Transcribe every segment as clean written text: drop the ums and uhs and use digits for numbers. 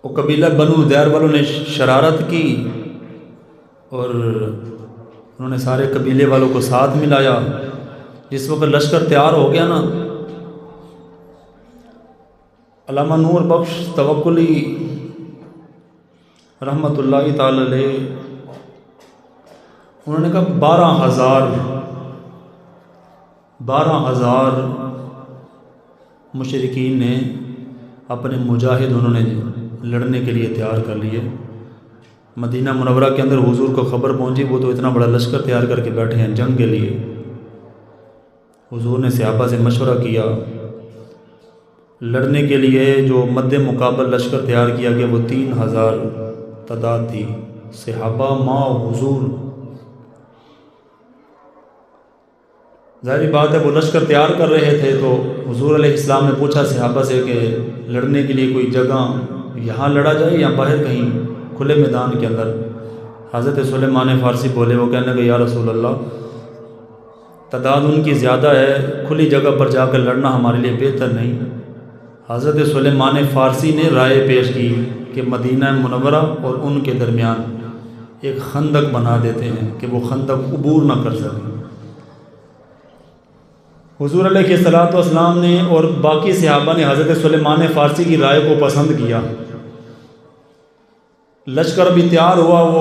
وہ قبیلہ بنو دیر والوں نے شرارت کی اور انہوں نے سارے قبیلے والوں کو ساتھ ملایا۔ جس وقت لشکر تیار ہو گیا نا، علامہ نور بخش توکلی رحمۃ اللہ تعالی علیہ انہوں نے کہا 12,000 مشرکین نے اپنے مجاہد انہوں نے لڑنے کے لیے تیار کر لیے۔ مدینہ منورہ کے اندر حضور کو خبر پہنچی، وہ تو اتنا بڑا لشکر تیار کر کے بیٹھے ہیں جنگ کے لیے۔ حضور نے صحابہ سے مشورہ کیا، لڑنے کے لیے جو مد مقابل لشکر تیار کیا گیا وہ 3,000 تعداد تھی، صحابہ ماں حضور۔ ظاہری بات ہے وہ لشکر تیار کر رہے تھے، تو حضور علیہ السلام نے پوچھا صحابہ سے کہ لڑنے کے لیے کوئی جگہ یہاں لڑا جائے یا باہر کہیں کھلے میدان کے اندر؟ حضرت سلیمان فارسی بولے، وہ کہنے لگے یا رسول اللہ تعداد ان کی زیادہ ہے، کھلی جگہ پر جا کر لڑنا ہمارے لیے بہتر نہیں۔ حضرت سلیمان فارسی نے رائے پیش کی کہ مدینہ منورہ اور ان کے درمیان ایک خندق بنا دیتے ہیں کہ وہ خندق عبور نہ کر سکیں۔ حضور علیہ السلام نے اور باقی صحابہ نے حضرت سلیمان فارسی کی رائے کو پسند کیا۔ لشکر بھی تیار ہوا، وہ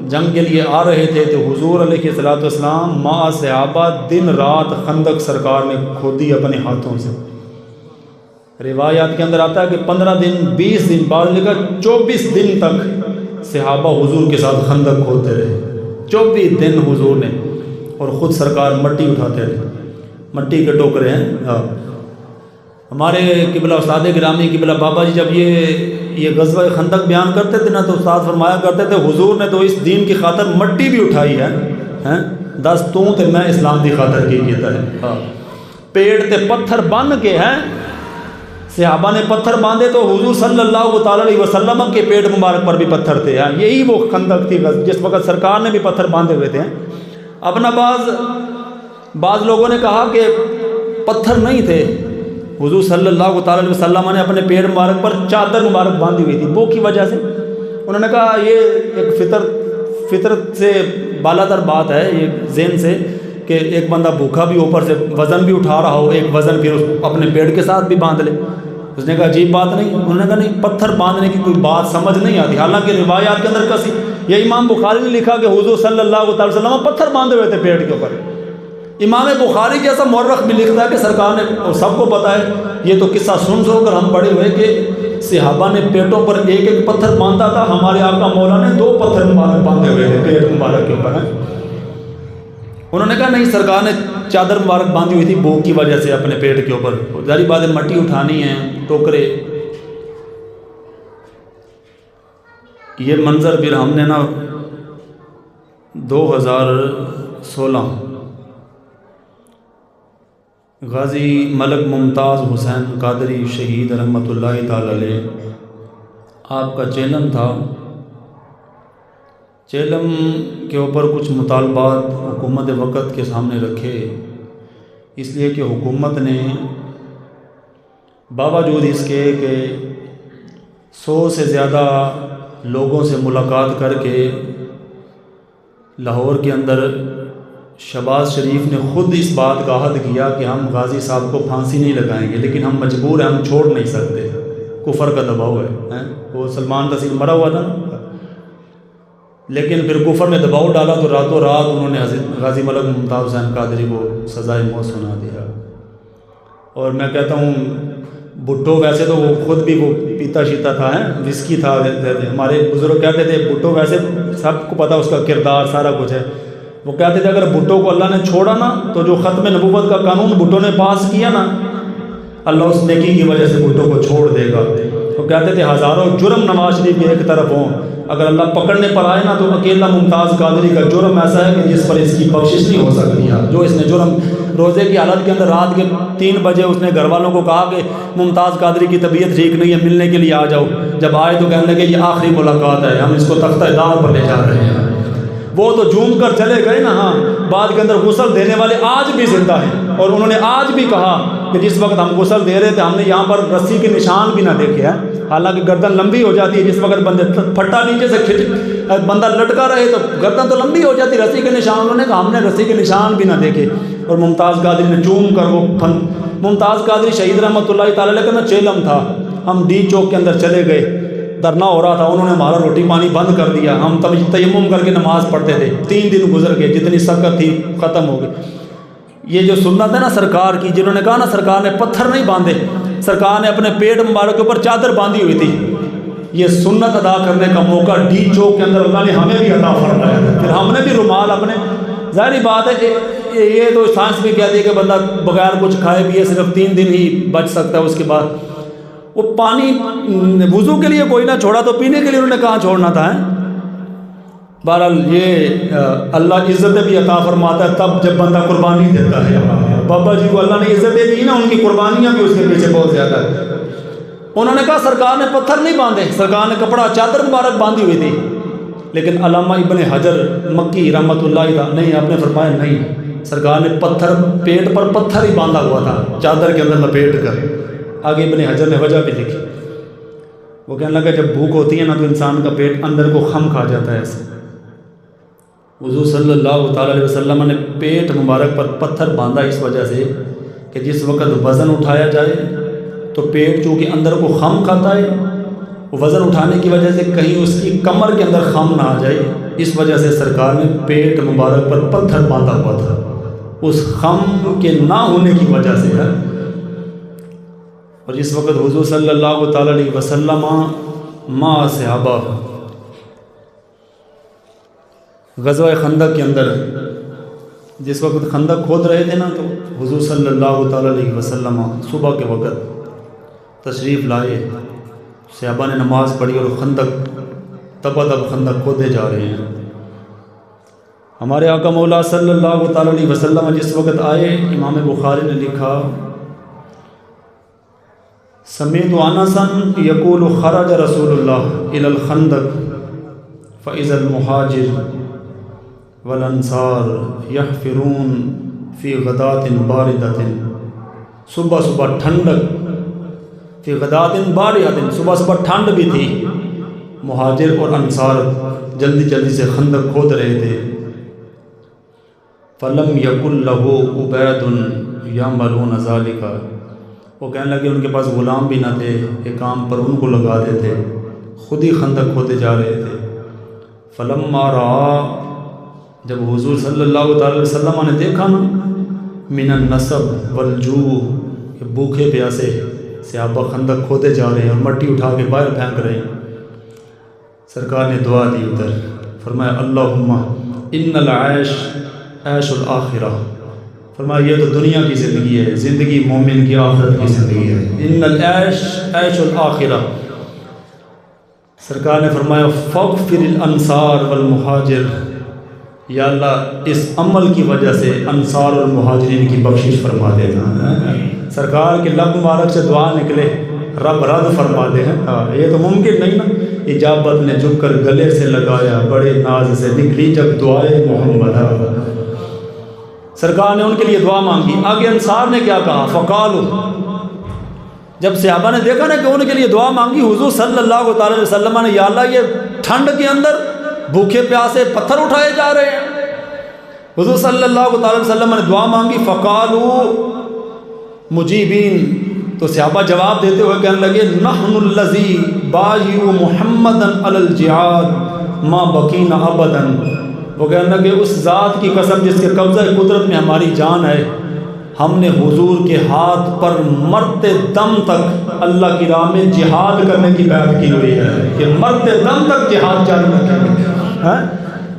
جنگ کے لیے آ رہے تھے، تو حضور علیہ السلام مع صحابہ دن رات خندق سرکار نے کھودی اپنے ہاتھوں سے۔ روایات کے اندر آتا ہے کہ 15 دن 20 دن بعد لکھا 24 دن تک صحابہ حضور کے ساتھ خندق کھودتے رہے، 24 دن حضور نے، اور خود سرکار مٹی اٹھاتے رہے، مٹی کے ٹوکرے ہیں۔ ہمارے قبلہ استاد گرامی قبلہ بابا جی جب یہ غزوہ خندق بیان کرتے تھے نا، تو استاد فرمایا کرتے تھے حضور نے تو اس دین کی خاطر مٹی بھی اٹھائی ہے، دس تو میں اسلام کی خاطر کی کیتا ہے۔ پیڑ تے پتھر بن کے ہیں، صحابہ نے پتھر باندھے تو حضور صلی اللہ تعالی علیہ وسلم کے پیٹ مبارک پر بھی پتھر تھے، یہی وہ خندق تھی جس وقت سرکار نے بھی پتھر باندھے ہوئے تھے۔ اب نا بعض لوگوں نے کہا کہ پتھر نہیں تھے، حضور صلی اللہ تعالی علیہ وسلم نے اپنے پیٹ مبارک پر چادر مبارک باندھی ہوئی تھی، وہ کی وجہ سے انہوں نے کہا یہ ایک فطرت سے بالا تر بات ہے، یہ ذہن سے کہ ایک بندہ بھوکا بھی اوپر سے وزن بھی اٹھا رہا ہو، ایک وزن پھر اپنے پیٹ کے ساتھ بھی باندھ لے۔ اس نے کہا عجیب بات نہیں، انہوں نے کہا نہیں، پتھر باندھنے کی کوئی بات سمجھ نہیں آتی، حالانکہ روایات کے اندر کسی یہ امام بخاری نے لکھا کہ حضور صلی اللہ تعالی وسلم پتھر باندھے ہوئے تھے پیٹ کے اوپر۔ امام بخاری جیسا مورخ بھی لکھتا ہے کہ سرکار نے، اور سب کو پتہ ہے یہ تو قصہ سن کر ہم پڑے ہوئے کہ صحابہ نے پیٹوں پر ایک ایک پتھر باندھا تھا، ہمارے آقا مولا نے 2 پتھر مبارک باندھے ہوئے تھے پیٹ مبارک کے اوپر۔ انہوں نے کہا نہیں، سرکار نے چادر مبارک باندھی ہوئی تھی بھوک کی وجہ سے اپنے پیٹ کے اوپر، ظاہری بات ہے مٹی اٹھانی ہے، ٹوکرے۔ یہ منظر پھر ہم نے نا 2016 غازی ملک ممتاز حسین قادری شہید رحمۃ اللہ تعالی علیہ، آپ کا چیلم تھا، چیلم کے اوپر کچھ مطالبات حکومت وقت کے سامنے رکھے، اس لیے کہ حکومت نے باوجود اس کے کہ 100 سے زیادہ لوگوں سے ملاقات کر کے لاہور کے اندر شہباز شریف نے خود اس بات کا عہد کیا کہ ہم غازی صاحب کو پھانسی نہیں لگائیں گے، لیکن ہم مجبور ہیں، ہم چھوڑ نہیں سکتے، کفر کا دباؤ ہے۔ وہ سلمان تسلیم مرا ہوا تھا نا، لیکن پھر کفر نے دباؤ ڈالا تو راتوں رات انہوں نے غازی ملک ممتاز حسین قادری کو سزائے موت سنا دیا۔ اور میں کہتا ہوں بھٹو ویسے تو وہ خود بھی وہ پیتا شیتا تھا، وسکی تھا، ہمارے بزرگ کہتے تھے بھٹو ویسے سب کو پتہ اس کا کردار سارا کچھ ہے، وہ کہتے تھے اگر بھٹو کو اللہ نے چھوڑا نا تو جو ختم نبوت کا قانون بھٹو نے پاس کیا نا، اللہ اس نیکی کی وجہ سے بھٹو کو چھوڑ دے گا۔ وہ کہتے تھے ہزاروں جرم نواز شریف کے ایک طرف ہوں، اگر اللہ پکڑنے پر آئے نا تو اکیلا ممتاز قادری کا جرم ایسا ہے کہ جس پر اس کی بخشش نہیں ہو سکتی ہے۔ جو اس نے جرم روزے کی حالت کے اندر رات کے 3 بجے اس نے گھر والوں کو کہا کہ ممتاز قادری کی طبیعت ٹھیک نہیں ہے، ملنے کے لیے آ جاؤ، جب آئے تو کہنے لگے یہ آخری ملاقات ہے، ہم اس کو تختہ دار پر لے جا رہے ہیں۔ وہ تو جھوم کر چلے گئے نا، ہاں بعد کے اندر غسل دینے والے آج بھی زندہ ہیں، اور انہوں نے آج بھی کہا کہ جس وقت ہم غسل دے رہے تھے ہم نے یہاں پر رسی کے نشان بھی نہ دیکھے ہیں، حالانکہ گردن لمبی ہو جاتی ہے، جس وقت بندے پھٹا نیچے سے بندہ لٹکا رہے تو گردن تو لمبی ہو جاتی، رسی کے نشان انہوں نے کہا ہم نے رسی کے نشان بھی نہ دیکھے۔ اور ممتاز قادری نے چوم کر وہ ممتاز قادری شہید رحمۃ اللہ تعالی علیہ کا چیلم تھا، ہم ڈی چوک کے اندر چلے گئے، دھرنا ہو رہا تھا، انہوں نے ہمارا روٹی پانی بند کر دیا، ہم تب تیمم کر کے نماز پڑھتے تھے، 3 دن گزر گئے، جتنی سکت تھی ختم ہو گئی۔ یہ جو سنت ہے نا سرکار کی، جنہوں نے کہا نا سرکار نے پتھر نہیں باندھے، سرکار نے اپنے پیٹ مبارک کے اوپر چادر باندھی ہوئی تھی، یہ سنت ادا کرنے کا موقع ڈی چوک کے اندر اللہ نے ہمیں بھی عطا فرمایا، پھر ہم نے بھی رومال اپنے، ظاہری بات ہے یہ تو سائنس بھی کہتی ہے کہ بندہ بغیر کچھ کھائے پیے صرف 3 دن ہی بچ سکتا ہے، اس کے بعد وہ پانی وضو کے لیے کوئی نہ چھوڑا تو پینے کے لیے انہوں نے کہاں چھوڑنا تھا۔ بہرحال یہ اللہ عزتیں بھی عطا فرماتا ہے تب جب بندہ قربانی دیتا ہے۔ بابا جی کو اللہ نے عزتیں دی نا، ان کی قربانیاں بھی اس کے پیچھے بہت زیادہ ہے۔ انہوں نے کہا سرکار نے پتھر نہیں باندھے، سرکار نے کپڑا چادر مبارک باندھی ہوئی تھی، لیکن علامہ ابن حجر مکی رحمۃ اللہ تعالیٰ نہیں، آپ نے فرمایا نہیں، سرکار نے پتھر پیٹ پر پتھر ہی باندھا ہوا تھا چادر کے اندر لپیٹ کر۔ آگے ابن حجر نے وجہ بھی لکھی، وہ کہنے لگا جب بھوک ہوتی ہے نا تو انسان کا پیٹ اندر کو خم کھا جاتا ہے ایسے۔ حضور صلی اللہ تعالیٰ علیہ وسلم نے پیٹ مبارک پر پتھر باندھا اس وجہ سے کہ جس وقت وزن اٹھایا جائے تو پیٹ چونکہ اندر کو خم کھاتا ہے، وزن اٹھانے کی وجہ سے کہیں اس کی کمر کے اندر خم نہ آ جائے، اس وجہ سے سرکار نے پیٹ مبارک پر پتھر باندھا ہوا تھا، اس خم کے نہ ہونے کی وجہ سے ہے۔ اور جس وقت حضور صلی اللہ تعالیٰ علیہ وسلم مع صحابہ غزوہ خندق کے اندر جس وقت خندق کھود رہے تھے نا تو حضور صلی اللہ تعالیٰ علیہ وسلم صبح کے وقت تشریف لائے، صحابہ نے نماز پڑھی اور خندق تب خندق کھودے جا رہے ہیں۔ ہمارے آقا مولا صلی اللہ تعالیٰ علیہ وسلم جس وقت آئے، امام بخاری نے لکھا سمیت انسا یقول خرج رسول اللہ الی الخندق فاذا المہاجر والانصار یحفرون فی غدات باردۃ، صبح ٹھنڈک، فی غدات باردۃ، صبح ٹھنڈ بھی تھی، مہاجر اور انصار جلدی سے خندق کھود رہے تھے۔ فلم یکن لہ عبید یعملون ذلک، وہ کہنے لگے ان کے پاس غلام بھی نہ تھے کہ کام پر ان کو لگا دیتے، خود ہی خندق کھودے جا رہے تھے۔ فلما رأى، جب حضور صلی اللہ تعالی علیہ وسلم نے دیکھا نا، من النصب والجوع، کہ بھوکے پیاسے صحابہ خندق کھودے جا رہے ہیں اور مٹی اٹھا کے باہر پھینک رہے ہیں، سرکار نے دعا دی ادھر، فرمایا اللہم ان العیش عیش الآخرہ، فرمایا یہ تو دنیا کی زندگی ہے، زندگی مومن کی آخرت کی زندگی ہے، ان العیش عیش الآخرہ۔ سرکار نے فرمایا فاغفر الانصار والمہاجر، یا اللہ اس عمل کی وجہ سے انصار اور مہاجرین کی بخشش فرما دینا۔ سرکار کے لب مبارک سے دعا نکلے، رب رد فرما دے، یہ تو ممکن نہیں نا۔ اجابت نے جھک کر گلے سے لگایا، بڑے ناز سے نکلی جب دعائے محمد، سرکار نے ان کے لیے دعا مانگی۔ آگے انصار نے کیا کہا، فقالوا، جب صحابہ نے دیکھا نا کہ ان کے لیے دعا مانگی، حضور صلی اللہ تعالی علیہ وسلم نے، یا اللہ یہ ٹھنڈ کے اندر بھوکے پیاسے پتھر اٹھائے جا رہے ہیں، حضور صلی اللہ تعالی علیہ وسلم نے دعا مانگی۔ فقالوا مجیبین، تو صحابہ جواب دیتے ہوئے کہنے لگے نحن الذی بایعوا محمدا علی الجہاد ما بقینا ابدا، وہ کہنے لگے اس ذات کی قسم جس کے قبضہ قدرت میں ہماری جان ہے، ہم نے حضور کے ہاتھ پر مرتے دم تک اللہ کی راہ میں جہاد کرنے کی بیعت کی ہوئی ہے، کہ مرتے دم تک جہاد جاری رکھیں۔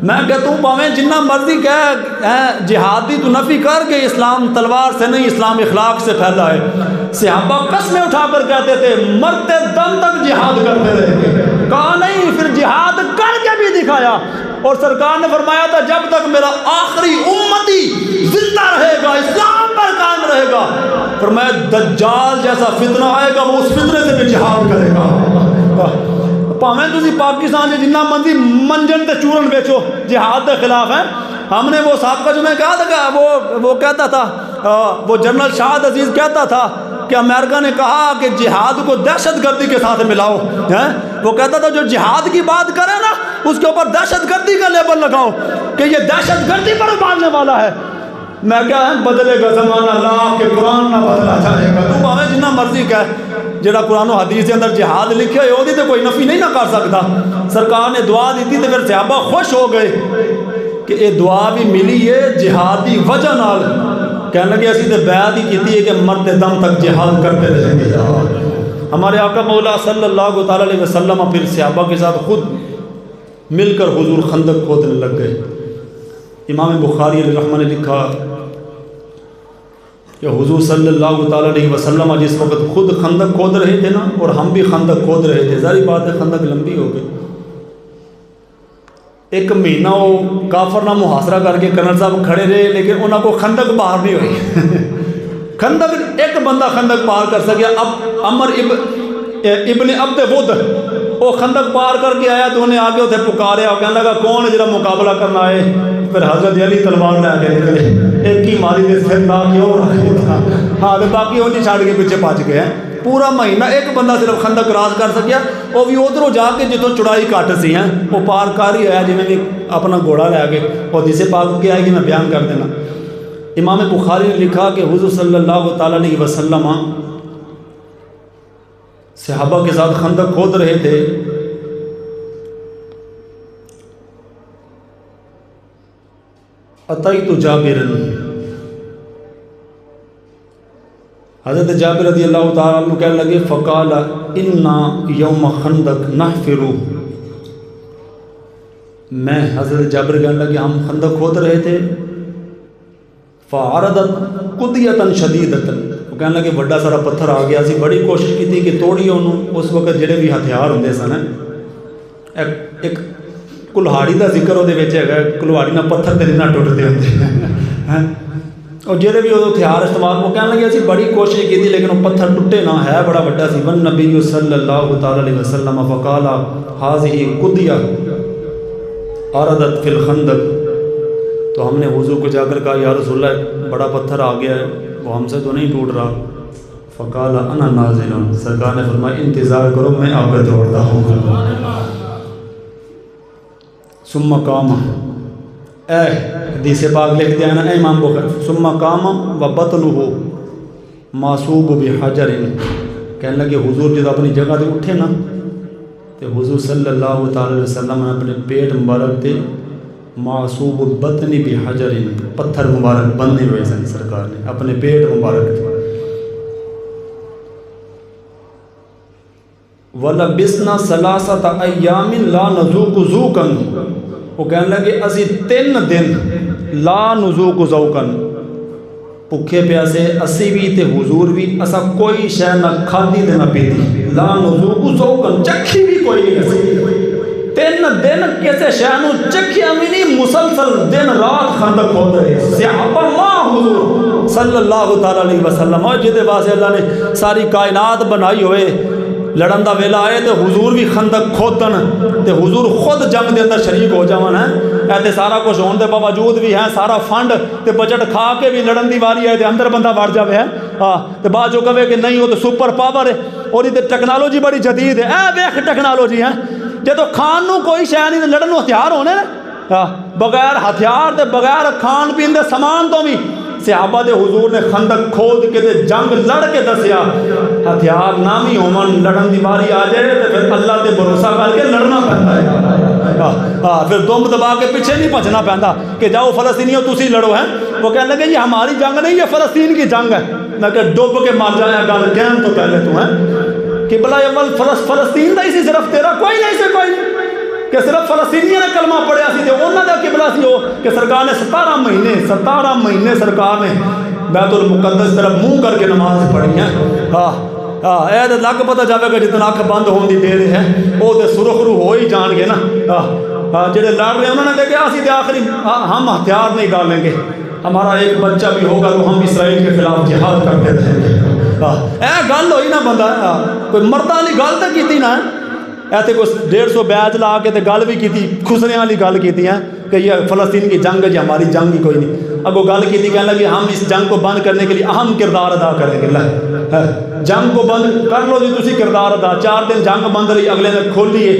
میں کہتا ہوں پاویں جنہ مرضی کہہ جہادی تو نفی کر کے اسلام تلوار سے نہیں، اسلام اخلاق سے پھیلا ہے۔ صحابہ قسمیں اٹھا کر کہتے تھے مرتے دم تک جہاد کرتے رہے، کہا نہیں پھر جہاد کر کے بھی دکھایا، اور سرکار نے فرمایا تھا جب تک میرا آخری امتی زندہ رہے گا، اسلام پر قائم رہے گا، فرمایا دجال جیسا فتنہ آئے گا، وہ اس فتنے سے بھی جہاد کرے گا۔ پاویں تسی پاکستان جنہ منزی منجن تے چورن بیچو، جہاد کے خلاف ہیں۔ ہم نے وہ سابقہ جو میں کہا تھا کہ وہ کہتا تھا وہ جنرل شاد عزیز کہتا تھا کہ امریکہ نے کہا کہ جہاد کو دہشت گردی کے ساتھ ملاؤ، وہ کہتا تھا جو جہاد کی بات کرے نا اس کے اوپر دہشت گردی کا لیبل لگاؤ کہ یہ دہشت گردی پر مارنے والا ہے۔ میں کیا ہے بدلے گا زمانہ لا کہ قرآن نہ بدلا جائے گا، تو باوے جنہ مرضی کہے، جڑا قرآن و حدیث کے اندر جہاد لکھے ہوئے وہ تو کوئی نفی نہیں نہ کر سکتا۔ سرکار نے دعا دیتی تو پھر صحابہ خوش ہو گئے کہ یہ دعا بھی ملی ہے جہاد کی وجہ نال، کہنے لگے اسی تو بیعت ہی کیتی ہے کہ مرتے دم تک جہاد کرتے رہیں گے۔ ہمارے آقا مولا صلی اللہ تعالیٰ علیہ وسلم پھر صحابہ کے ساتھ خود مل کر حضور خندق کھودنے لگ گئے۔ امام بخاری علیہ رحمہ نے لکھا کہ حضور صلی اللہ تعالیٰ علیہ وسلم جس وقت خود خندق کھود رہے تھے نا، اور ہم بھی خندق کھود رہے تھے، ظاہر بات ہے خندق لمبی ہو گئی، ایک مہینہ وہ کافر نہ محاصرہ کر کے کرنل صاحب کھڑے رہے لیکن انہوں کو خندق پار نہیں ہوئی۔ خندق ایک بندہ خندق پار کر سکیا، اب عمر ابن عبد ود وہ خندق پار کر کے آیا تو انہیں آگے اتنے پکارے اور کہنے لگا کون ہے جڑا مقابلہ کرنا ہے؟ پھر حضرت علی تلوار لے کے نکلے، ایک ہی ماری دے سر نہ کیوں رہا تھا، ہاں تو باقی وہ نہیں چھاڑ کے پیچھے پاچ گئے ہیں۔ پورا مہینہ ایک بندہ صرف خندق کراس کر سکیا، وہ بھی ادھروں جا کے جتوں چڑائی کٹ سی ہیں وہ پار کر ہی آیا، جنہیں بھی اپنا گھوڑا لے کے اور حدیث پاک کے آئے گی میں بیان کر دینا۔ امام بخاری نے لکھا کہ حضور صلی اللہ تعالیٰ علیہ وسلم صحابہ کے ساتھ خندق کھود رہے تھے، اتیت جابر، حضرت جابر رضی اللہ تعالیٰ عنہ کہنے لگے فقال انا یوم خندق نحفر، میں حضرت جابر کہنے لگے ہم خندق کھود رہے تھے، فعرضت قدیۃ شدیدۃ، وہ کہنے لگے بڑا سارا پتھر آ گیا، اسی بڑی کوشش کی تھی کہ توڑی انہوں، اس وقت جڑے بھی ہتھیار ہوندے سن، ایک کلہاڑی دا ذکر وہ ہے، کلہاڑی نہ پتھر تے نہ ٹوٹتے ہوتے، اور جڑے بھی وہ ہتھیار استعمال، وہ کہنے لگے اسی بڑی کوشش کی تھی لیکن وہ پتھر ٹوٹے نہ، ہے بڑا بڑا سی۔ والنبی صلی اللہ تعالیٰ علیہ وسلم فقال هذه قدیہ عرضت فی الخندق، تو ہم نے حضور کو جا کر کہا یا رسول اللہ بڑا پتھر آ گیا ہے، وہ ہم سے تو نہیں ٹوٹ رہا۔ فقال انا نازل، سرکار نے فرمایا انتظار کرو میں آپ کا توڑتا ہوں۔ ثم قام، اے حدیث پاک لکھ دیا نا اے امام بخاری، ثم قام وبطنہ معصوب بحجر، کہنے لگے حضور جب اپنی جگہ سے اٹھے نا تو حضور صلی اللہ تعالی علیہ وسلم نے اپنے پیٹ مبارک تے معصوب البطن بحجر، پتھر مبارک بندے ہوئے سن سرکار نے اپنے پیٹ مبارک تے۔ وَلَبِسْنَا ثَلَاثَةَ أَيَّامٍ لَا نَذُوقُ ذُوقًا، وہ کہنے لگے اسی 3 دن لا نذوق ذوقًا، بھکھے پیاسے اسی بھی تے حضور بھی، اسا کوئی شے نہ کھادی تے نہ پیتی، لا نذوق ذوقًا، چکھی بھی کوئی نہیں اسی 3 دن کسے شے نو چکھیا بھی نہیں، مسلسل دن رات خندق کھود رہے صحابہ ماں حضور صلی اللہ تعالی علیہ وسلم، اور جدے واسطے اللہ نے ساری کائنات بنائی ہوئے، لڑن دا ویلا آئے تو حضور بھی خندق کھودن تے حضور خود جنگ دے اندر شریک ہو جاون ہیں، ایتے سارا کچھ ہون دے باوجود بھی ہیں سارا فنڈ تے بجٹ کھا کے بھی لڑن دی واری آئے تے اندر بندہ وڑ جاوے ہے، تے بعد جو کہے کہ نہیں ہو تو سپر پاور ہے، اور یہ ٹیکنالوجی بڑی جدید ہے، اے ویکھ ٹیکنالوجی ہے، جدو کھان نو کوئی شے نہیں تے لڑن نو ہتھیار ہونے نا، بغیر ہتھیار تے بغیر کھان پین دے سامان تو بھی صحابہ دے حضور نے خندق کھود کے دے جنگ لڑ کے دسیا، ہتھیار نامی ہومن لڑن دی باری آ جائے تو پھر اللہ تے بھروسہ کر کے لڑنا پہنتا ہے، پھر دم دبا کے پیچھے نہیں پہنچنا پہنتا کہ جاؤ فلسطینیوں تسی لڑو ہیں، وہ کہنے لگے یہ ہماری جنگ نہیں یہ فلسطین کی جنگ ہے، میں کہ ڈوب کے مر جائیں گل کہن تو پہلے تو ہیں کہ بلا اول فلسطین دا اسی صرف تیرا کوئی نہیں سے کوئی نہیں، کہ صرف فلسطینیوں نے کلمہ پڑھیا سی تے انہاں دا قبلہ سی ہو کہ سرکار نے 17 مہینے سرکار نے بیت المقدس طرف منہ کر کے نماز پڑھی ہے، اے تے لگ پتہ جاوے گا جتنا اکھ بند ہون دی دیر ہے او تے سرخرو ہو ہی جان گے نا، جڑے لڑ رہے انہوں نے دیکھا اسی تے آخری ہم ہتھیار نہیں ڈالیں گے، ہمارا ایک بچہ بھی ہوگا تو ہم اسرائیل کے خلاف جہاد کرتے رہیں گے، اے گل ہوئی نا بندہ کوئی مردہ والی گل تے کیتی نا، ایتے کوئی 150 بیج لا کے تے گل بھی کیتی، خسرے والی گل کیتی ہیں، کہ یہ فلسطین کی جنگ ہے جی ہماری جنگ ہی کوئی نہیں. اگو گل کی کہنے لگے ہم اس جنگ کو بند کرنے کے لیے اہم کردار ادا کریں گے. جنگ کو بند کر لو جی تسی کردار ادا. 4 دن جنگ بند رہی, اگلے نے کھولی ہے,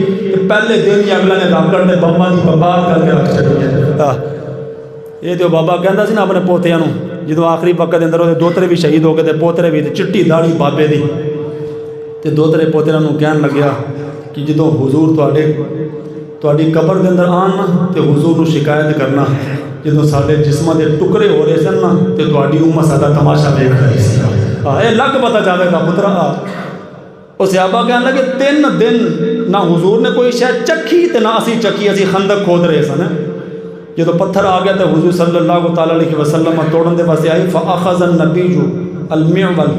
پہلے دن ہی اگلے نے راکٹ نے بمباں دی بمبار کر کے رکھ چڑی ہے. یہ تو بابا کہندا سی نا اپنے پوتیاں نو جدو آخری وقت دے اندر دوترے بھی شہید ہو گئے تے پوترے بھی, چٹی داڑھی بابے دی, تے دوترے پوترے نو کہن لگیا کہ جدو حضور تواڈی قبر دے اندر آن نا تے حضور نو شکایت کرنا جدو سارے جسماں دے ٹکڑے ہو رہے سن نا تے تواڈی امت ساڈا تماشا ویکھ رہی سی. اے لگ پتہ چلے گا پترا. او صحابہ کہن لگے 3 دن نہ حضور نے کوئی شے چکھی تے نہ اسی چکی, اسی خندق کھود رہے سن. جدو پتھر آ گیا تو حضور صلی اللہ تعالیٰ علیہ وسلم توڑن دے واسطے آئی. فاخذ النبی المعول,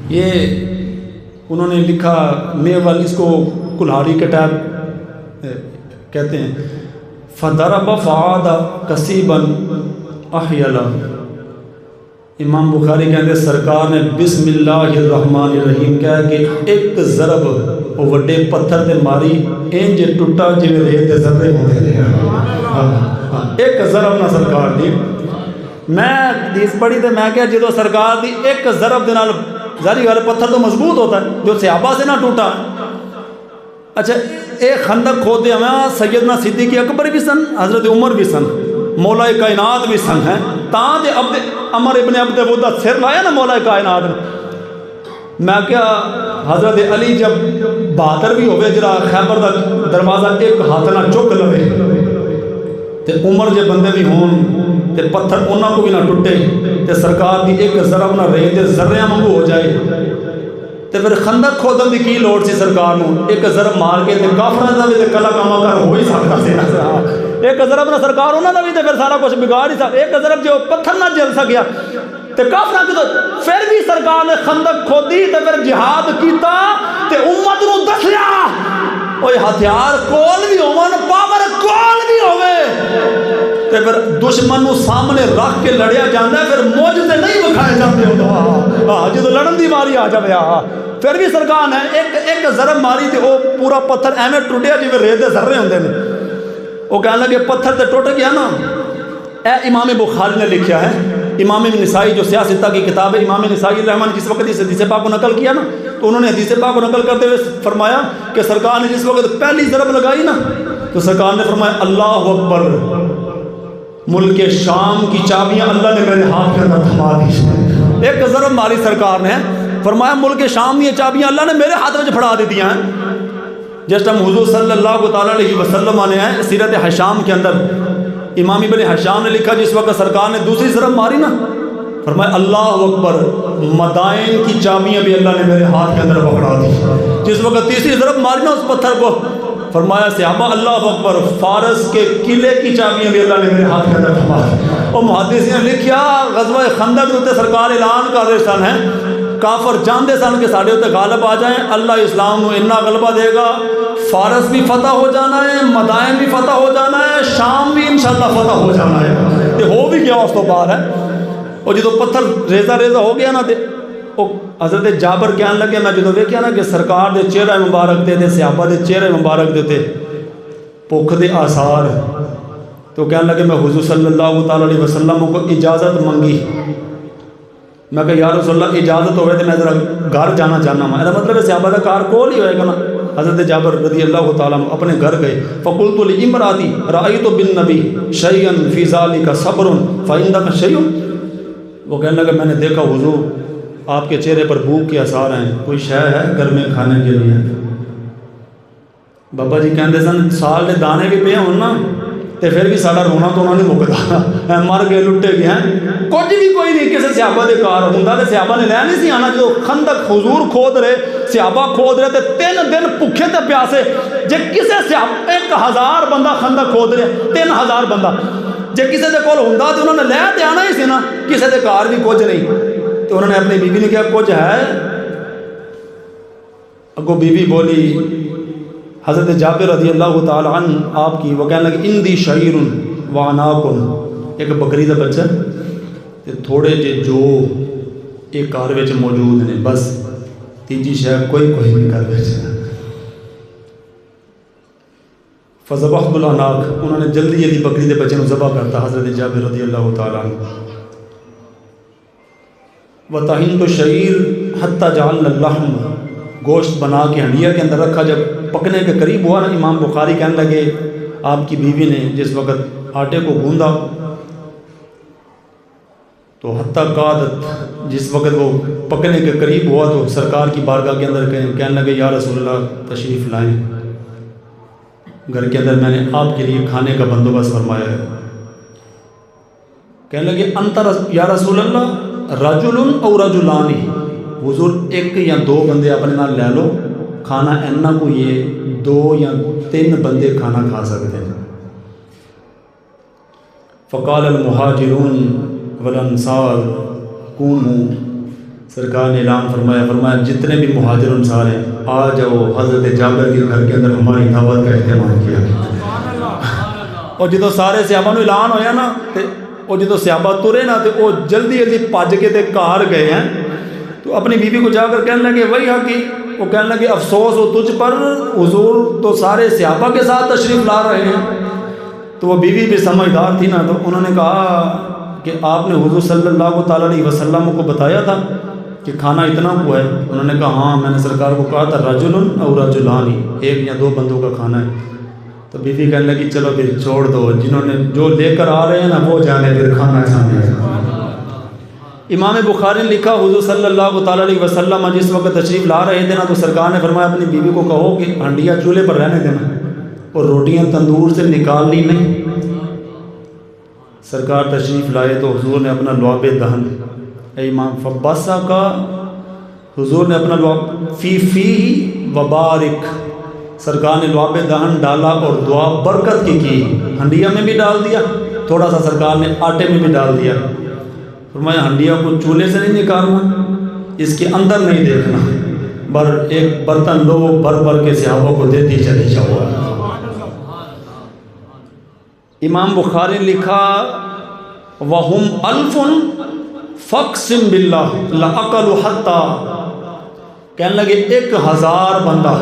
یہ انہوں نے لکھا معول, اس کو کلہاڑی کے ٹائپ کہتے ہیں. فضرب فعاد کسیبا احیلا. امام بخاری کہتے سرکار نے بسم اللہ الرحمن الرحیم کہا کہ ایک ضرب وہ وڈے پتھر تے ماری انج ٹوٹا جویں ریت دے ذرے ہوندے نے. ایک ضرب نہ سرکار دی. میں حدیث پڑھی تے میں کہ جدو سرکار دی ایک ضرب دے نال ظاہری گل پتھر تو مضبوط ہوتا ہے جو صحابہ سے نہ ٹوٹا. اچھا ایک خندق کھودے ہمیں سیدنا صدیق اکبر بھی سن, حضرت عمر بھی سن, مولا کائنات بھی سن ہیں. تاں دے عمر ابن عبد ودہ سر لایا نا مولا کائنات نے. میں کیا حضرت علی جب بہادر بھی ہوئے جرا خیبر دا دروازہ ایک ہاتھ نہ چک لوے تے عمر جے بندے بھی ہون تے پتھر انہاں کو بھی نہ ٹوٹے تے سرکار دی ایک ضرب نہ ریت دے ذریاں منگو ہو جائے تے پھر خندق کھودن دی کی لوڑ سی سرکار نو. ایک ضرب مار کے تے کافراں دا بھی تے کلا کاما کر ہو ہی سکتا سی. ایک ضرب نہ سرکار انہاں دا بھی تے پھر سارا کچھ بگاڑ ہی سکتا. ایک ضرب جو پتھر نہ جل سکیا تے کافراں کی تو پھر بھی سرکار نے خندق کھودی تے پھر جہاد کیتا تے امت نو دسیا اوے ہتھیار کول بھی ہون, پاور کول بھی ہوے تے پھر دشمن نو سامنے رکھ کے لڑیا جاندا ہے. پھر معجزے نہیں وکھائے جاندے ہو. ہاں جدو لڑن دی واری آ جاوے پھر بھی سرکار نے ایک ضرب ماری تے وہ پورا پتھر ایویں ٹوٹیا جویں ریت دے ذرے ہوندے نے. وہ کہنے لگے پتھر تے ٹوٹ گیا نا. اے امام بخاری نے لکھا ہے. امام نسائی جو سیاستہ کی کتاب ہے, امام نسائی رحمٰن جس وقت اس حدیث پاک کو نقل کیا نا تو انہوں نے حدیث پاک کو نقل کرتے ہوئے فرمایا کہ سرکار نے جس وقت پہلی ضرب لگائی نا تو سرکار نے فرمایا اللہ اکبر, ملک شام کی چابیاں اللہ نے میرے ہاتھ کے اندر تھما دی. ایک ضرب ماری سرکار نے, فرمایا ملک شام کی چابیاں اللہ نے میرے ہاتھ میں پھڑا دی ہیں. جس ٹائم حضور صلی اللہ تعالیٰ علیہ وسلم آنے ہیں سیرت حشام کے اندر امام ابن حشام نے لکھا جس وقت سرکار نے دوسری ضرب ماری نا فرمایا اللہ اکبر, مدائن کی چابیاں بھی اللہ نے میرے ہاتھ کے اندر پکڑا دی. جس وقت تیسری ضرب ماری نا اس پتھر کو فرمایا صحابہ اللہ اکبر, فارس کے قلعے کی چابیاں بھی اللہ نے میرے ہاتھ کے اندر تھما دی. اور محدثین نے لکھیا غزوہ خندق تے سرکار اعلان کر رہے سن ہیں کافر جانتے سن کہ ساڑھے ہوتے غالب آ جائیں, اللہ اسلام نو اتنا غلبہ دے گا, فارس بھی فتح ہو جانا ہے, مدائن بھی فتح ہو جانا ہے, شام بھی انشاءاللہ فتح ہو جانا ہے. تے ہو بھی گیا اس تو بعد ہے. اور جدو پتھر ریزہ ریزہ ہو گیا نا تے حضرت جابر کہنے لگے میں جدو دیکھیا نا کہ سرکار دے چہرہ مبارک دے صحابہ دے چہرہ مبارک دے بھوک دے آثار, تو کہنے لگے میں حضور صلی اللہ تعالیٰ علیہ وسلم کو اجازت منگی. میں کہ یا رسول اللہ اجازت ہوئے تو میں ذرا گھر جانا چاہنا ہوں. ایسا مطلب ہے صحابہ کا کار کول ہی ہوئے گا نا. حضرت جابر رضی اللہ تعالیٰ عنہ اپنے گھر گئے. فقلت لامراتی رأیت بالنبی شیئا فی ذلک صبر فعندک شیء. وہ کہنے لگا میں نے دیکھا حضور آپ کے چہرے پر بھوک کے آثار ہیں, کوئی شے ہے گھر میں کھانے کے لیے. بابا جی کہندے سن سال دے دانے بھی پے ہون نا تے پھر بھی ساڈا رونا تو نہ نہیں مکدا, مر گئے لٹے گئے ہیں, کچھ بھی کوئی نہیں کسی صحابہ دے کار ہوندا تے صحابہ نے لے نہیں سی آنا. جو خندق حضور کھود رہے صحابہ کھود رہے تے 3 دن بھوکے تے پیاسے. جے کسے صحابہ 1000 بندہ خندق کھود رہے 3000 بندہ جے کسے دے کول ہوندا تے انہوں نے لے تے آنا ہی سی نا, کسے دے کار بھی کچھ نہیں. تو انہوں نے اپنی بیوی نے کہا کچھ ہے. اگو بیوی بولی حضرت جابر رضی اللہ تعالی عنہ آپ کی, وہ کہنے لگے اندی شعیر وعناکن, ایک بکری دا بچہ تے تھوڑے جے جو ایک کار وچ موجود نے, بس تیجی شے کوئی نہیں کر وچ. فذبحت العناق، انہوں نے جلدی جلدی بکری دے بچے نو ذبح کرتا، حضرت جابر رضی اللہ تعالیٰ عنہ. وطحنت الشعیر حتی جعلنا اللحم، گوشت بنا کے ہنڈیا کے اندر رکھا. جب پکنے کے قریب ہوا نا، امام بخاری کہنے لگے آپ کی بیوی نے جس وقت آٹے کو گوندا تو حتیٰ قعدت، جس وقت وہ پکنے کے قریب ہوا تو سرکار کی بارگاہ کے اندر کہنے لگے یا رسول اللہ تشریف لائیں، گھر کے اندر میں نے آپ کے لیے کھانے کا بندوبست فرمایا ہے. کہنے لگے انت یا رسول اللہ رجل او رجلانی، حضور ایک یا دو بندے اپنے نال لے لو، کھانا اینا کو یہ 2 یا 3 بندے کھانا کھا سکتے ہیں. فقال المہاجرون والانصار قوموا، سرکار نے اعلان فرمایا جتنے بھی مہاجر انصار ہیں آ جاؤ، حضرت جابر کے گھر کے اندر ہماری دعوت کا اہتمام کیا. اور جدو سارے صحابہ نو اعلان ہویا نا، اور جدو صحابہ ترے نا تو وہ جلدی جلدی پاج کے تے گھر گئے ہیں. تو اپنی بیوی کو جا کر کہنے لگے وہی حقی، وہ کہنے لگے افسوس ہو تجھ پر، حضور تو سارے صحابہ کے ساتھ تشریف لا رہے ہیں. تو وہ بیوی بھی سمجھدار تھی نا، تو انہوں نے کہا کہ آپ نے حضور صلی اللہ تعالیٰ علیہ وسلم کو بتایا تھا کہ کھانا اتنا ہوا ہے؟ انہوں نے کہا ہاں میں نے سرکار کو کہا تھا رجل او رجلانی، 1 یا 2 بندوں کا کھانا ہے. تو بیوی کہنے لگی چلو پھر چھوڑ دو، جنہوں نے جو لے کر آ رہے ہیں نا وہ جانے پھر کھانا کھانے. امام بخاری نے لکھا حضور صلی اللہ تعالیٰ علیہ وسلم جس وقت تشریف لا رہے تھے نا تو سرکار نے فرمایا اپنی بیوی کو کہو کہ ہنڈیا چولہے پر رہنے دینا اور روٹیاں تندور سے نکالنی نہیں. سرکار تشریف لائے تو حضور نے اپنا لعاب دہن، اے امام فباسا کا، حضور نے اپنا لعاب فی وبارک، سرکار نے لعاب دہن ڈالا اور دعا برکت کی، ہنڈیا میں بھی ڈال دیا، تھوڑا سا سرکار نے آٹے میں بھی ڈال دیا. فرمایا ہنڈیا کو چولہے سے نہیں نکالنا، اس کے اندر نہیں دیکھنا، ایک برتن لو بھر بھر کے صحابہ کو دیتی چلی جاؤ. امام بخاری نے لکھا وَهُمْ أَلْفٌ فَاقْسِمْ بِاللَّهِ لَأَقَلُوا حَتَّى، کہنے لگے 1000 بندہ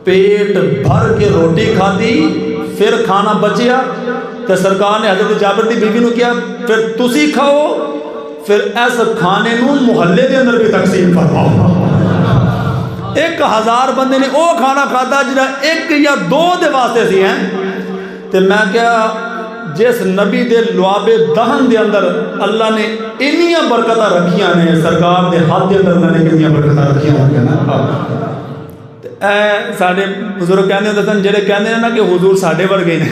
پیٹ بھر کے روٹی کھاتی، پھر کھانا بچیا تو سرکار نے حضرت جابر دی بیوی نو کیا پھر تسی کھاؤ، پھر اس کھانے نو محلے دے اندر بھی تقسیم فرماؤ. 1000 بندے نے وہ کھانا کھاتا جنہا 1 یا 2 دے واسطے سی ہیں. تو میں کیا جس نبی دے لعاب دہن دے اندر اللہ نے انیاں برکتہ رکھیاں نے، سرکار دے ہاتھ دے اندر اللہ نے انیاں برکتہ رکھیاں ہوگی نا. اے ساڑھے بزرگ کہنے ہوتے ہیں جڑے کہنے ہیں نا کہ حضور ساڑھے ورگے نے،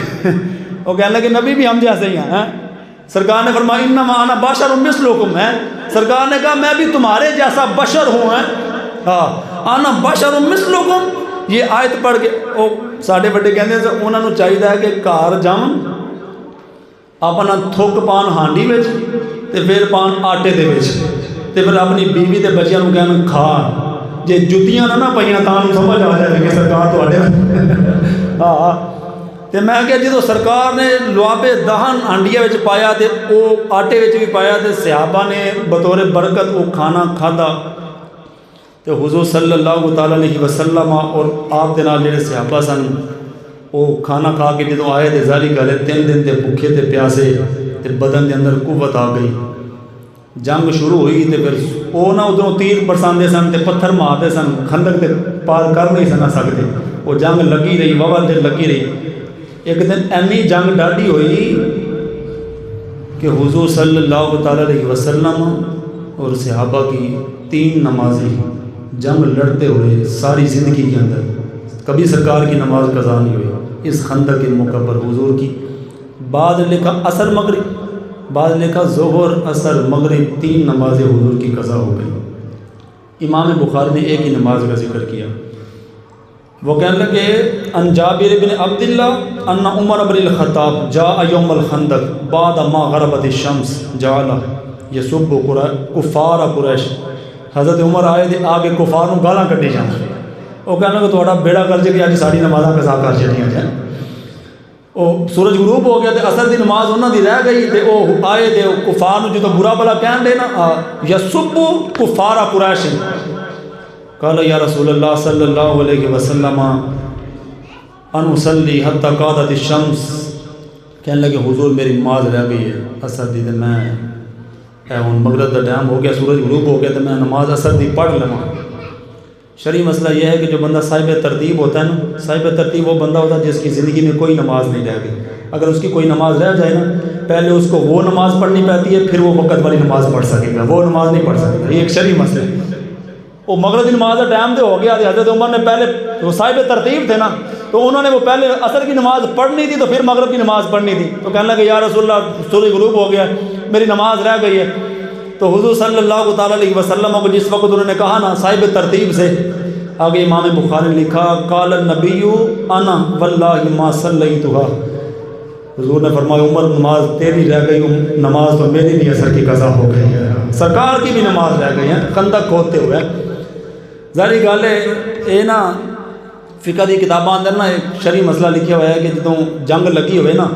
وہ کہنے لگے نبی بھی ہم جیسے ہی ہیں. سرکار نے فرمایا انما انا بشر مثلکم، ہے سرکار نے کہا میں بھی تمہارے جیسا بشر ہوں. انا بشر مثلکم، یہ آیت پڑھ کے وہ ساڑھے بڑے کہنے ہیں انہوں نے چاہیے ہے کہ کار جاؤں اپنا تھوک پان ہانڈی وچ تے پھر پان آٹے دے وچ تے پھر اپنی بیوی تے بچیاں نوں کہنا کھا، جے جُتیاں نہ پئیاں تاں سمجھ آ جائے کہ سرکار تواڈے. ہاں تے میں کہ جدوں سرکار نے لعاب دہن ہانڈیا وچ پایا تے او آٹے وچ بھی پایا تے صحابہ نے بطور برکت وہ کھانا کھادا. تو حضور صلی اللہ تعالیٰ علیہ وسلم اور آپ دے نال جڑے صحابہ سن وہ کھانا کھا کے جدوں آئے تے ظاہری گل ہے 3 دن تے بھوکے تے پیاسے تے بدن دے اندر قوت آ گئی. جنگ شروع ہوئی تے پھر وہ نہ ادھروں تیر برساندے سن تے پتھر مارتے سن، خندق تے پار کر نہیں سن سکتے. وہ جنگ لگی رہی، واہ دیر لگی رہی. ایک دن اینی جنگ ڈاڈی ہوئی کہ حضور صلی اللہ تعالیٰ علیہ وسلم اور صحابہ کی 3 نمازیں جنگ لڑتے ہوئے ساری زندگی کے اندر کبھی سرکار کی نماز قضا نہیں ہوئی. اس خندق کے موقع پر حضور کی بعد لکھا عصر مغرب، بعد لکھا ظہر عصر مغرب 3 نمازیں حضور کی قضا ہو گئی. امام بخاری نے ایک ہی نماز کا ذکر کیا. وہ کہنے لگے ان جابر بن عبداللہ ان عمر بن الخطاب جاء یوم الخندق بعد ما غربت الشمس جعل یسب کفار قریش. حضرت عمر آئے تھے آگے کفار نوں گالاں کٹی جانا. وہ کہنے لگے تھوڑا بیڑا کر جے کہ اج ساری نمازاں قضا کر چھڈیاں جائیں. وہ سورج غروب ہو گیا تے اثر دی نماز انہاں دی رہ گئی تے وہ آئے تے کفار نوں جدوں برا بھلا کہن دے نا یسب کفار قریش. قال یا رسول اللہ صلی اللہ علیہ وسلم ان اصلی حتی قادت الشمس، کہنے لگے حضور میری نماز رہ گئی ہے اثر دی، تو میں ہوں مغرب کا ٹائم ہو گیا، سورج غروب ہو گیا، تو میں نماز اثر دی پڑھ لواں۔ شرعی مسئلہ یہ ہے کہ جو بندہ صاحب ترتیب ہوتا ہے نا، صاحب ترتیب وہ بندہ ہوتا ہے جس کی زندگی میں کوئی نماز نہیں رہ گئی۔ اگر اس کی کوئی نماز رہ جائے نا، پہلے اس کو وہ نماز پڑھنی پڑتی ہے، پھر وہ وقت والی نماز پڑھ سکے گا، وہ نماز نہیں پڑھ سکے گا۔ یہ ایک شرعی مسئلہ ہے۔ وہ مغرب کی نماز کا ٹائم تو ہو گیا، حضرت عمر نے پہلے، وہ صاحب ترتیب تھے نا، تو انہوں نے وہ پہلے عصر کی نماز پڑھنی تھی تو پھر مغرب کی نماز پڑھنی تھی، تو کہنے لگے یا رسول اللہ سورج غروب ہو گیا، میری نماز رہ گئی ہے۔ تو حضور صلی اللہ تعالیٰ علیہ وسلم کو جس وقت انہوں نے کہا نا صاحب ترتیب سے، آگے امام بخاری نے لکھا قال النبی انا واللہ ما صلیتها، حضور نے فرمایا عمر نماز تیری رہ گئی، نماز تو میری بھی عصر کی قضا ہو گئی ہے، سرکار کی بھی نماز رہ گئی ہے خندق کھودتے ہوئے۔ ظاہری گل ہے یہ نا فقہ دی کتاباں اندر نا ایک شرعی مسئلہ لکھا ہوا ہے کہ جدوں جنگ لگی ہوئے نا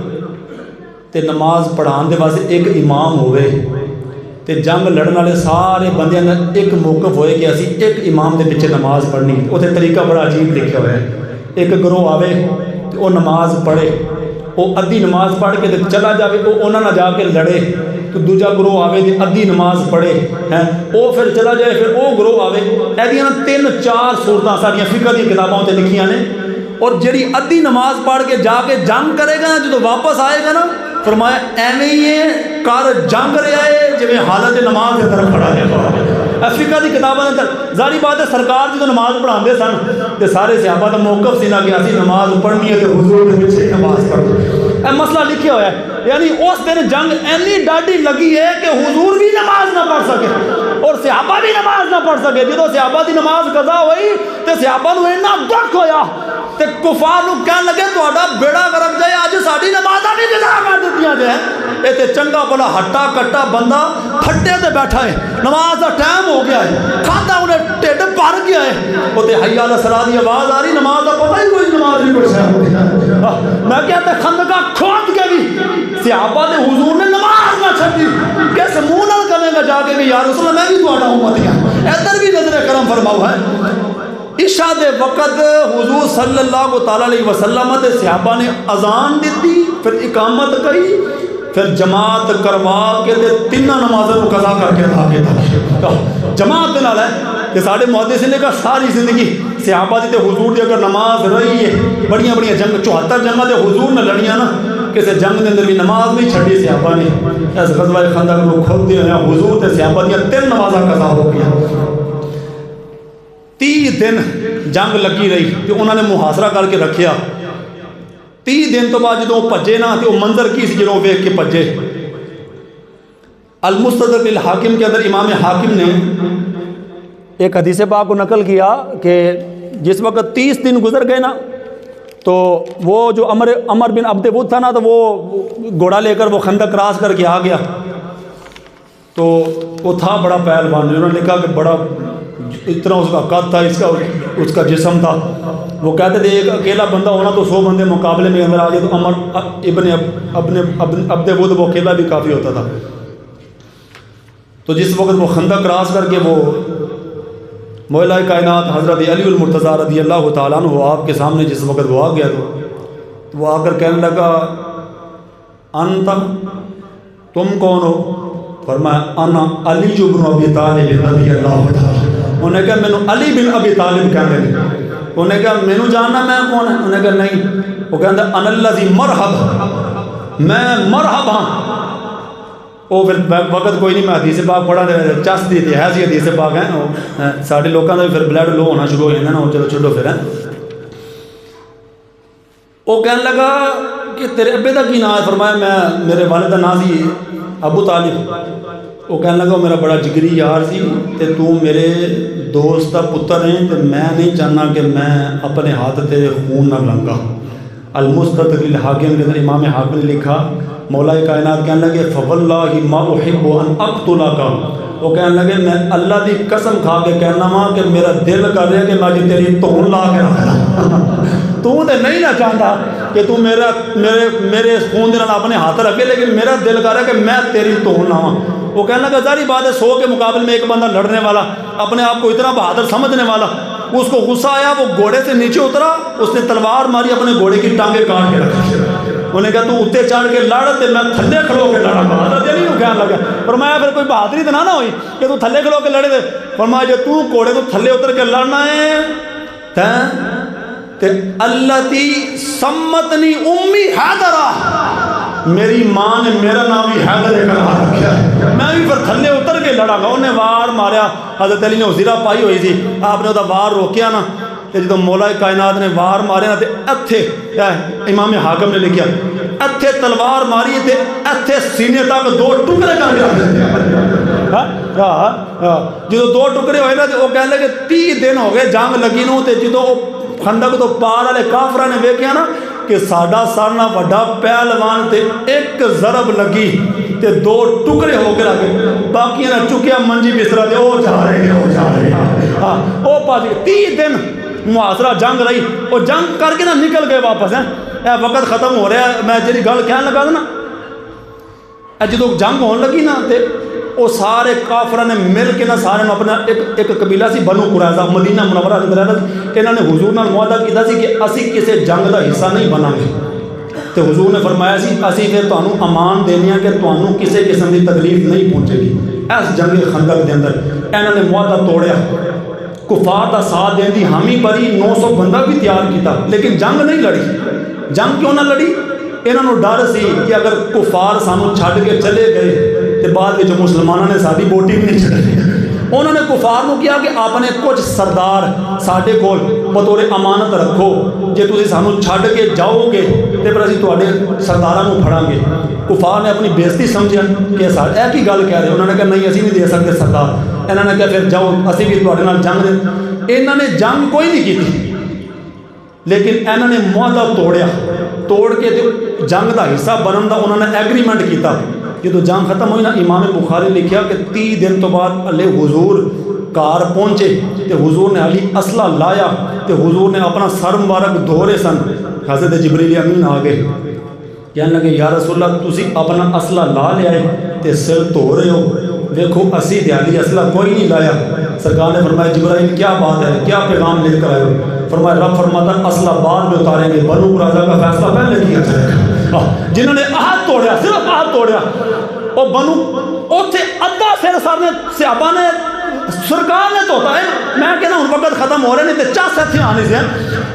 تے نماز پڑھان دے واسطے ایک امام ہوئے تے جنگ لڑن والے سارے بندیاں دا ایک موقف ہوئے کہ اسی ایک امام دے پیچھے نماز پڑھنی، اوتھے طریقہ بڑا عجیب لکھا ہوا ہے۔ ایک گروہ آوے تے وہ نماز پڑھے، وہ ادھی نماز پڑھ کے تے چلا جاوے، وہ انہاں نہ جا کے لڑے، تو دوجا گروہ آوے تے ادھی نماز پڑھے ہیں، وہ پھر چلا جائے، پھر وہ گروہ آوے۔ ایدیاں 3-4 صورتاں ساریاں فقہ دی کتاباں تے لکھیاں نے، اور جڑی ادھی نماز پڑھ کے جا کے جنگ کرے گا نا، جدو واپس آئے گا نا، فرمایا ایویں ہی ہے کر جنگ رہا ہے جویں حالت نماز کے اندر کھڑا ہے۔ فقہ دی کتاباں اندر ظاہری بات ہے سرکار جدو نماز پڑھاندے سن تے سارے صحابہ دا موقف سی نا کہ اسی نماز پڑھنی ہے تے حضور دے پیچھے نماز پڑھو۔ اے مسئلہ لکھیا ہوا ہے، یعنی اس دن جنگ اینی ڈاڈی لگی ہے کہ حضور بھی نماز نہ پڑھ سکے اور صحابہ بھی نماز نہ پڑھ سکے۔ جدو صحابہ دی نماز قضا ہوئی تے صحابہ نو اتنا دکھ ہویا تے کفار نو کہن لگے تہاڈا بیڑا غرق جائے، اج ساڈی نمازاں بھی قضا کر دتیاں جائے۔ اے تے چنگا بھلا ہٹا کٹا بندہ پھٹے تے بیٹھا ہے، نماز دا ٹائم ہو گیا ہے، کھادا انہیں ٹھڈ بھر گیا ہے، او تے حی علی الصلاۃ دی آواز آ رہی، نماز دا پتہ ہی کوئی نماز نہیں پڑھ۔ میں کہتا خندقہ کھود کے بھی صحابہ دے حضور نے نماز نہ چھڈی، کس منہ نال کہے گا جا کے کہ یا رسول اللہ میں بھی تہاڈا امتی ہاں۔ ادھر بھی نظر کرم فرماؤ ہے، عشاء دے وقت حضور صلی اللہ تعالیٰ علیہ وسلم دے صحابہ نے اذان دیتی، پھر اقامت کری، پھر جماعت کروا کے تینوں نمازوں کو قضا کر کے ادا کیا جماعت دے نال ہے کہ ساڈے محدثین نے کہا ساری زندگی صحابہ دی تے حضور دی اگر نماز رہی ہے، بڑیاں بڑیاں جنگ 74 جنگاں تے حضور نے لڑیاں نا، کسی جنگ دے اندر بھی نماز نہیں چھڈی صحابہ نے۔ اس غزوہ خندق کو کھودے ہوئے حضور تے صحابہ دیاں 3 نمازاں قضا ہو گیا۔ 30 دن جنگ لگی رہی تو انہوں نے محاصرہ کر کے رکھیا۔ 30 دن تو بعد جدوں بھجے نا تو منظر کی سی جدوں ویکھ کے بھجے۔ المستدرک للحاکم کے اندر امام حاکم نے ایک حدیث پاک کو نقل کیا کہ جس وقت 30 دن گزر گئے نا تو وہ جو عمر بن عبد ود تھا نا، تو وہ گھوڑا لے کر وہ خندق کراس کر کے آ گیا، تو وہ تھا بڑا پہلوان، انہوں نے کہا کہ بڑا اتنا اس کا قد تھا، اس کا جسم تھا، وہ کہتے تھے ایک اکیلا بندہ ہونا تو 100 بندے مقابلے میں اندر آ جائے، تو عمر ابن عبد ود وہ اکیلا بھی کافی ہوتا تھا۔ تو جس وقت وہ خندق کراس کر کے وہ مولا کائنات حضرت علی المرتضیٰ رضی اللہ تعالیٰ عنہ آپ کے سامنے جس وقت وہ آ گیا تو وہ آ کر کہنے لگا انت، تم کون ہو؟ فرمایا انا علی بن ابی طالب رضی اللہ تعالیٰ۔ انہیں کہا مینوں علی بن ابی طالب کہنے لگے۔ انہیں کہا مینوں جاننا میں کون ہے؟ انہیں کہا نہیں۔ وہ کہتا انا الذی مرحب، میں مرحب ہاں۔ وہ پھر وقت کوئی نہیں، میں حدیث پاک پڑھا دے چس دی تھی ایسی حدیث پاک ہیں، سارے لوگوں کا پھر بلڈ لو ہونا شروع ہو جاتا نا، چلو چھوڑو پھر۔ وہ کہنے لگا کہ تیرے ابے کا کی نام ہے؟ فرمایا میرے والد کا نام سی ابو طالب۔ وہ کہنے لگا میرا بڑا جگری یار سی تے تو میرے دوست کا پتر ہیں، تو میں نہیں چاہنا کہ میں اپنے ہاتھ تیرے خون نہ لنگا۔ المستدرک للحاکم کے اندر امام حاکم نے لکھا، مولا کائنات کہنے لگے فواللہ ما احب ان اقتلک، وہ کہنے لگے میں اللہ دی قسم کھا کے کہنا وا کہ میرا دل کر رہا کہ میں تیری تون لا کے رکھنا۔ تو نہیں نہ چاہتا کہ تو میرے خون دے نال اپنے ہاتھ رکھے، لیکن میرا دل کر رہا کہ میں تیری تون لاواں۔ وہ کہنے لگا ظاہری بات ہے 100 کے مقابلے میں ایک بندہ لڑنے والا، اپنے آپ کو اتنا بہادر سمجھنے والا، اس کو غصہ آیا، وہ گھوڑے سے نیچے اترا، اس نے تلوار ماری، اپنے گھوڑے کی ٹانگیں کاٹ کے رکھی. انہوں نے کہا تو اتنے چڑھ کے لڑ تے میں تھلے کھلو کے لڑا. حضرت علی نو کہنے لگا، فرمایا پھر کوئی بہادری تو نہ ہوئی کہ تو تھلے کھلو کے لڑے دے. فرمایا جو تو گھوڑے تو تھلے اتر کے لڑنا ہے تے اللتی سمتنی امی حیدرہ، میری ماں نے میرا نام بھی حیدر کرا رکھا ہے، میں بھی پھر تھلے اتر کے لڑا گا. انہیں وار ماریا. حضرت علی نے وزیرہ پائی ہوئی سی، آپ نے وہ وار روکیا نا، جدو مولا کائنات نے وار مارے نا تے اتھے امام حاکم نے لکھیا اتھے تلوار ماری تے اتھے سینے تک 2 ٹکڑے کر کے جدو 2 ٹکڑے ہوئے نا تے وہ کہنے لگے 30 دن ہو گئے جنگ لگی نو تے جدو خندق تو پار والے کافراں نے ویکھیا نا کہ ساڈا سارا نا وڈا پہلوان تے ایک ضرب لگی تے 2 ٹکڑے ہو کے لگے، باقی نے چکیا منجی بستر تے او جا رہے ہاں او پاس 30 دن محاصرہ جنگ رہی. وہ جنگ کر کے نا نکل گئے واپس ہیں. اے وقت ختم ہو رہا ہے، میں جی گل کہنے لگا تھا نا، اے جدو جنگ ہون لگی نا تے وہ سارے کافروں نے مل کے نا سارے اپنا ایک قبیلہ سی بنو قریظہ مدینہ منورہ دے رہندا سی، انہوں نے حضور نال معاہدہ کیتا سی کہ اسی کسی جنگ دا حصہ نہیں بناں گے. تے حضور نے فرمایا سی اسی پھر تانوں امان دینی ہے کہ تانوں کسی قسم دی تکلیف نہیں پہنچے گی. اس جنگ خندق دے اندر انہوں نے معاہدہ توڑیا، کفار دا ساتھ دین دی حامی بری، 900 بندہ بھی تیار کیتا، لیکن جنگ نہیں لڑی. جنگ کیوں نہ لڑی؟ انہوں نے ڈر سی کہ اگر کفار سانوں چھڈ کے چلے گئے تے بعد وچ مسلمانوں نے ساری بوٹی بھی نہیں چھڈنی. انہوں نے کفار نو کیا کہ اپنے کچھ سردار ساڈے کول بطور امانت رکھو، جے تسی سانوں چھڈ کے جاؤ گے تے پھر اسی تواڈے سرداراں نو پھڑاں گے. کفار نے اپنی بےزتی سمجھیا کہ اے کی گل کہہ رہے، انہوں نے کہا نہیں اسی نہیں دے سکتے سردار. انہوں نے کہا پھر جاؤ اسی بھی تواڈے نال جنگ دے. انہوں نے جنگ کوئی نہیں کی، لیکن انہوں نے معاہدہ توڑ کے جنگ دا حصہ بنن دا انہوں نے ایگریمنٹ کیتا. جدو جنگ ختم ہوئی نا امام بخاری لکھیا کہ 30 دن تو بعد علی حضور کار پہنچے تے حضور نے علی اسلحہ لایا تے حضور نے اپنا سر مبارک دھو رہے سن. حضرت جبریل امین آ گئے، کہنے لگے یا رسول اللہ تسی اپنا اسلحہ لا لیا ہے تے سر دھو رہے ہو، دیکھو اسی تے علی اسلحہ کوئی نہیں لایا. سرکار نے فرمایا جبرائیل کیا بات ہے، کیا پیغام لے کر آئے ہو؟ فرمایا رب فرماتا اسلحہ بعد میں اتاریں گے، بنو قریظہ کا فیصلہ پہلے کیا جائے گا. جنہوں نے عہد توڑیا، صرف عہد توڑیا، وہ بنو اوتھے ادھا سر سارنے صحابہ نے سرکار نے توتا ہے. میں کہنا ہوں وقت ختم ہو رہے نہیں تے چاس اتھے آنے سے.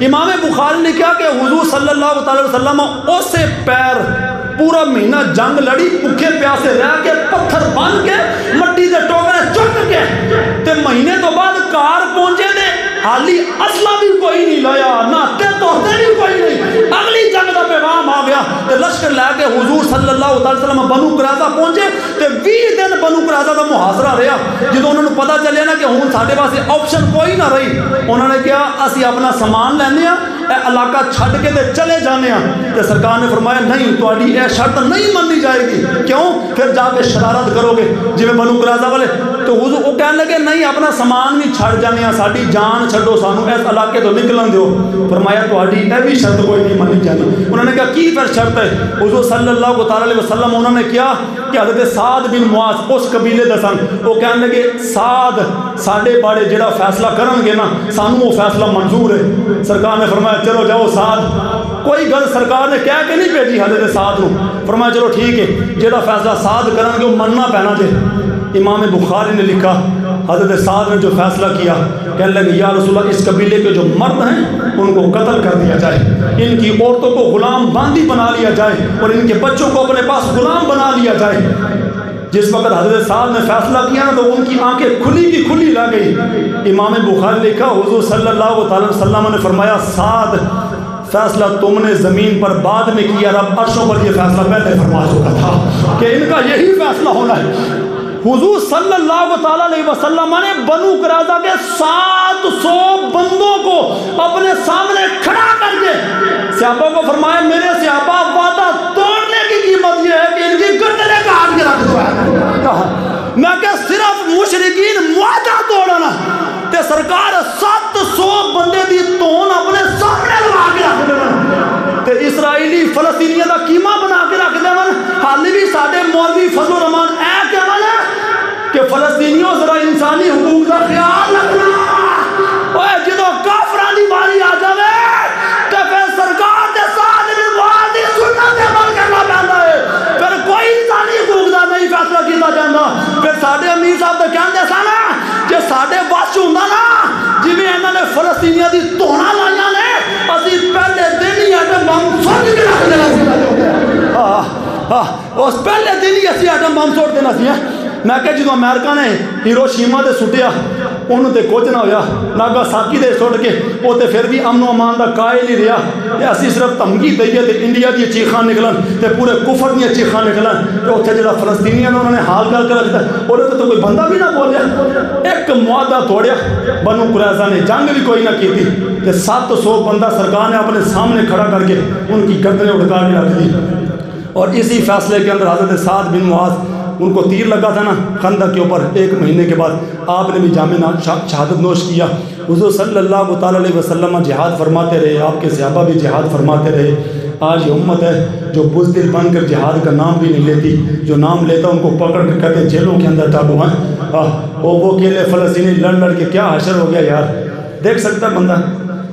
امام بخاری نے کیا کہ حضور صلی اللہ علیہ وسلم اسے پیر پورا مہینہ جنگ لڑی، بھوکے پیاسے رہ کے پتھر بن کے مٹی دے ٹوکرے چک کے تے مہینے تو بعد کار پہنچے دے حالی اسلحہ بھی کوئی نہیں لایا، ناتے توتے بھی کوئی نہیں. اگلی جنگ دا پیغام آ گیا تے لشکر لے کے حضور صلی اللہ علیہ وسلم بنو قریظہ پہنچے تے 20 دن بنو قریظہ دا محاصرہ رہا. جدو انہوں نے پتا چلیا نا کہ ہوں ساڈے پاسے آپشن کوئی نہ رہی، انہوں نے کہا اسی اپنا سامان لینے اے علاقہ چھڈ کے تے چلے جانے ہیں. تے سرکار نے فرمایا نہیں تہاڈی اے شرط نہیں منی جائے گی. کیوں؟ پھر جا کے شرارت کرو گے جویں بنو قریظہ والے. تو حضور وہ کہنے لگے نہیں اپنا سامان بھی چھڈ جانے ہیں، ساڈی جان چھڈو، سانو اس علاقے تو نکلن دیو. فرمایا تہاڈی اے بھی شرط کوئی نہیں منی جانی. انہوں نے کہا کی پھر شرط ہے؟ حضور صلی اللہ علیہ وسلم انہوں نے کیا کہ حضرت سعد بن معاذ اس قبیلے دے سن، وہ کہنے لگے سعد ساڈے بارے جڑا فیصلہ کرن گے نا سانو وہ فیصلہ منظور ہے. سرکار نے فرمایا چلو جاؤ سعد. کوئی گل سرکار نے کہہ کے نہیں بھیجی حضرت سعد نو. فرمایا چلو ٹھیک ہے جڑا فیصلہ سعد کرن گے وہ مننا پینا جے. امام بخاری نے لکھا حضرت سعد نے جو فیصلہ کیا، کہنے لگے یا رسول اللہ اس قبیلے کے جو مرد ہیں ان کو قتل کر دیا جائے، ان کی عورتوں کو غلام باندی بنا لیا جائے اور ان کے بچوں کو اپنے پاس غلام بنا لیا جائے. جس وقت حضرت سعد نے فیصلہ کیا نا تو ان کی آنکھیں کھلی کی کھلی رہ گئی. امام بخاری لکھا حضور صلی اللہ علیہ وسلم نے فرمایا سعد فیصلہ تم نے زمین پر بعد میں کیا، رب عرشوں پر یہ فیصلہ پہلے فرما چکا تھا کہ ان کا یہی فیصلہ ہونا ہے. حضور صلی اللہ علیہ وسلم نے بنو قریظہ کے 700 بندوں کو اپنے سامنے کھڑا کر کے صحابہ کو فرمایا میرے صحابہ وعدہ توڑنے کی قیمت یہ ہے کہ ان کی گردنیں کاٹ کے رکھ دو. میں کہ صرف مشرکین معاہدہ توڑنا تے سرکار 700 بندے دی تون اپنے سامنے لگا کے رکھ دینا تے اسرائیلی فلسطینیہ دا قیمہ بنا کے رکھ دینا. حالی بھی ساڈے مولوی فضل الرحمان اے کہنا کہ فلسطینیوں ذرا انسانی حقوق کا خیال رکھنا. جدو دھونا لائیاں نے اسی پہلے دن ہی ایٹم بم سوٹ کے رکھ دینا سی اس پہلے دن ہی اسی ایٹم بم سوٹ دینا سی میں کہ جدو امریکہ نے ہیروشیما تے سٹیا انہوں تے کچھ نہ ہویا ناگاساکی دے سٹ کے وہ تے پھر بھی امن و امان دا قائل ہی رہا تے اسی صرف دھمکی دئیے تے انڈیا دی چیخاں نکلن تے پورے کفر دی چیخاں نکلن تے اوتھے جڑا فلسطینیاں انہوں نے حال کر کے رکھتا اونے تے کوئی بندہ بھی نہ بولیا ایک معاہدہ توڑیا بنو قریظہ نے جنگ بھی کوئی نہ کی تھی تے 700 بندہ سرکار نے اپنے سامنے کھڑا کر کے ان کی گردنیں اٹکا کے رکھ دی اور اسی فیصلے کے اندر حضرت سعد بن معاذ ان کو تیر لگا تھا نا خندق کے اوپر 1 مہینے کے بعد آپ نے بھی جامع شہادت نوش کیا حضور صلی اللہ تعالیٰ علیہ وسلم جہاد فرماتے رہے آپ کے صحابہ بھی جہاد فرماتے رہے آج یہ امت ہے جو بزدل بن کر جہاد کا نام بھی نہیں لیتی جو نام لیتا ان کو پکڑ کے کہتے ہیں جیلوں کے اندر ڈالو ہیں وہ اکیلے فلسطینی لڑ کے کیا حشر ہو گیا یار دیکھ سکتا ہے بندہ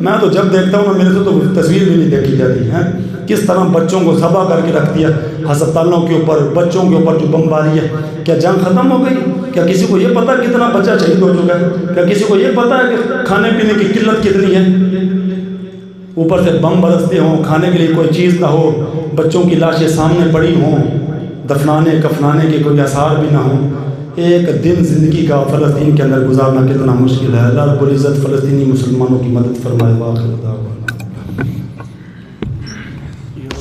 میں تو جب دیکھتا ہوں میرے سے تو تصویر بھی نہیں دیکھی جاتی ہے کس طرح بچوں کو ذبح کر کے رکھ دیا ہسپتالوں کے اوپر بچوں کے اوپر جو بمباری ہے کیا جنگ ختم ہو گئی کیا کسی کو یہ پتہ کتنا بچہ شہید ہو چکا ہے کیا کسی کو یہ پتہ ہے کہ کھانے پینے کی قلت کتنی ہے اوپر سے بم برستے ہوں کھانے کے لیے کوئی چیز نہ ہو بچوں کی لاشیں سامنے پڑی ہوں دفنانے کفنانے کے کوئی آثار بھی نہ ہوں ایک دن زندگی کا فلسطین کے اندر گزارنا کتنا مشکل ہے اللہ رب العزت فلسطینی مسلمانوں کی مدد فرمائے واخر دعوانا